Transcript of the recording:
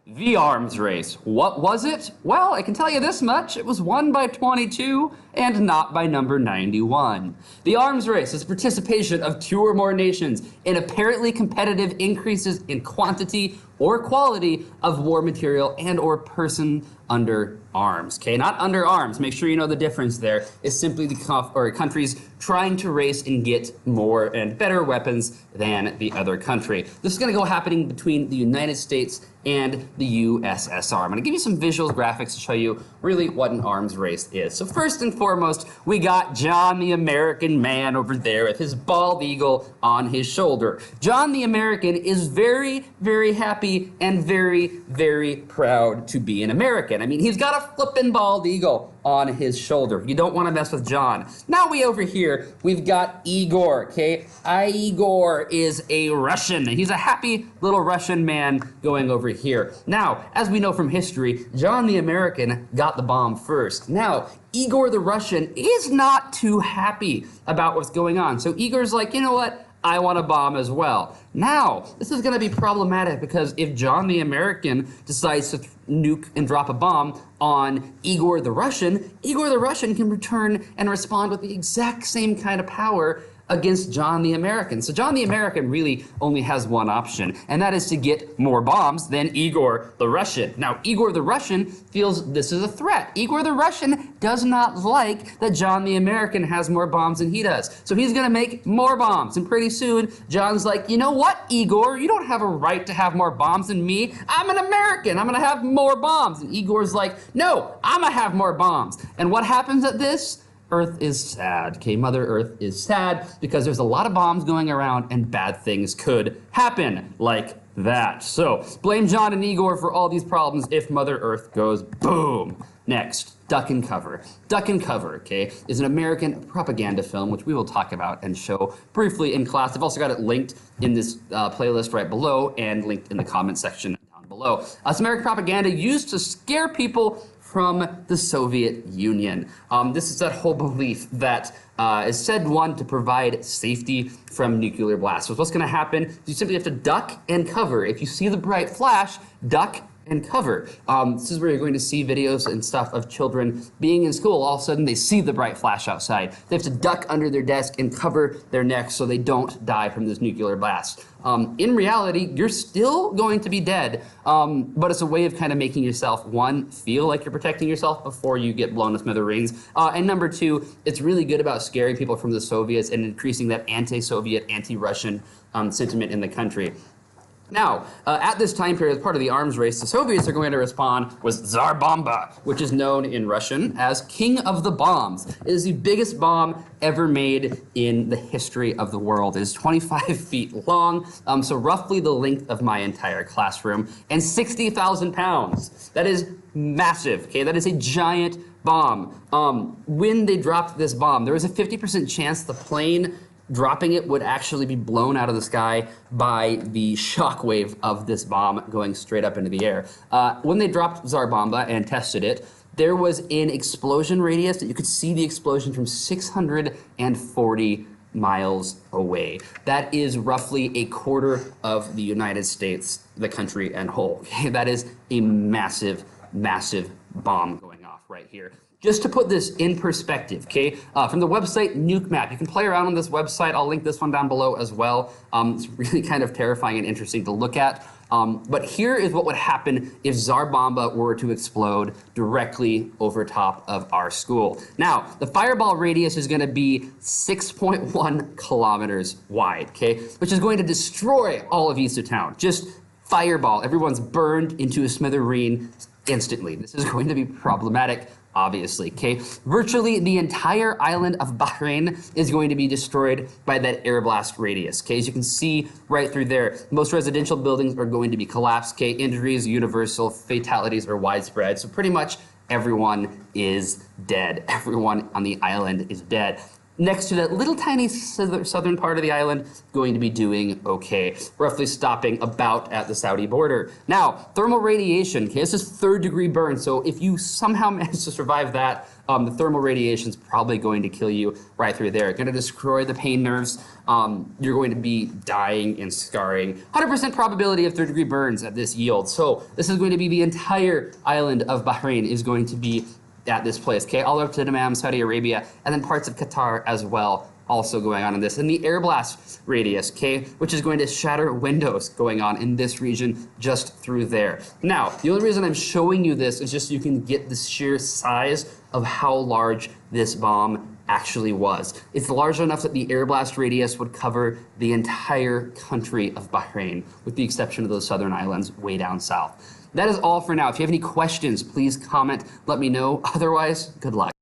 The arms race. What was it? Well, I can tell you this much. It was won by 22 and not by number 91. The arms race is participation of two or more nations in apparently competitive increases in quantity or quality of war material and or person under arms. Okay, not under arms. Make sure you know the difference there. It's simply the countries trying to race and get more and better weapons than the other country. This is going to go happening between the United States and the USSR. I'm going to give you some visual graphics to show you really what an arms race is. So first and foremost, we got John the American man over there with his bald eagle on his shoulder. John the American is very, very happy and very, very proud to be an American. I mean, he's got a flippin' bald eagle on his shoulder. You don't want to mess with John. Now over here, we've got Igor, okay? Igor is a Russian. He's a happy little Russian man going over here. Now, as we know from history, John the American got the bomb first. Now, Igor the Russian is not too happy about what's going on. So Igor's like, you know what? I want a bomb as well. Now, this is gonna be problematic because if John the American decides to nuke and drop a bomb on Igor the Russian can return and respond with the exact same kind of power against John the American. So John the American really only has one option, and that is to get more bombs than Igor the Russian. Now, Igor the Russian feels this is a threat. Igor the Russian does not like that John the American has more bombs than he does. So he's gonna make more bombs, and pretty soon, John's like, you know what, Igor, you don't have a right to have more bombs than me. I'm an American, I'm gonna have more bombs. And Igor's like, no, I'm gonna have more bombs. And what happens at this? Earth is sad, okay? Mother Earth is sad because there's a lot of bombs going around and bad things could happen like that. So blame John and Igor for all these problems if Mother Earth goes boom. Next, Duck and Cover. Duck and Cover, okay, is an American propaganda film which we will talk about and show briefly in class. I've also got it linked in this playlist right below and linked in the comment section down below. It's American propaganda used to scare people from the Soviet Union. This is that whole belief that is said one to provide safety from nuclear blasts. So what's gonna happen is you simply have to duck and cover. If you see the bright flash, duck and cover. This is where you're going to see videos and stuff of children being in school. All of a sudden they see the bright flash outside. They have to duck under their desk and cover their necks so they don't die from this nuclear blast. In reality, you're still going to be dead, but it's a way of kind of making yourself, one, feel like you're protecting yourself before you get blown to smithereens, and number two, it's really good about scaring people from the Soviets and increasing that anti-Soviet, anti-Russian sentiment in the country. Now, at this time period, as part of the arms race, the Soviets are going to respond with Tsar Bomba, which is known in Russian as King of the Bombs. It is the biggest bomb ever made in the history of the world. It is 25 feet long, so roughly the length of my entire classroom, and 60,000 pounds. That is massive, okay? That is a giant bomb. When they dropped this bomb, there was a 50% chance the plane dropping it would actually be blown out of the sky by the shockwave of this bomb going straight up into the air. When they dropped Tsar Bomba and tested it, there was an explosion radius that you could see the explosion from 640 miles away. That is roughly a quarter of the United States, the country and whole. Okay? That is a massive, massive bomb going off right here. Just to put this in perspective, okay, from the website Nuke Map, you can play around on this website. I'll link this one down below as well. It's really kind of terrifying and interesting to look at. But here is what would happen if Tsar Bomba were to explode directly over top of our school. Now, the fireball radius is going to be 6.1 kilometers wide, okay, which is going to destroy all of East of Town. Just fireball. Everyone's burned into a smithereen instantly. This is going to be problematic, obviously, okay? Virtually the entire island of Bahrain is going to be destroyed by that air blast radius, okay? As you can see right through there, most residential buildings are going to be collapsed, okay? Injuries, universal, fatalities are widespread, so pretty much everyone is dead. Everyone on the island is dead. next to that little tiny southern part of the island, going to be doing okay, roughly stopping about at the Saudi border. Now, thermal radiation, okay, this is 3rd-degree burn, so if you somehow manage to survive that, the thermal radiation is probably going to kill you right through there. Going to destroy the pain nerves. You're going to be dying and scarring. 100% probability of 3rd-degree burns at this yield. So this is going to be the entire island of Bahrain is going to be at this place, okay, all the way up to Dammam, Saudi Arabia, and then parts of Qatar as well, also going on in this. And the air blast radius, okay, which is going to shatter windows going on in this region just through there. Now, the only reason I'm showing you this is just so you can get the sheer size of how large this bomb actually was. It's large enough that the air blast radius would cover the entire country of Bahrain, with the exception of those southern islands way down south. That is all for now. If you have any questions, please comment, let me know. Otherwise, good luck.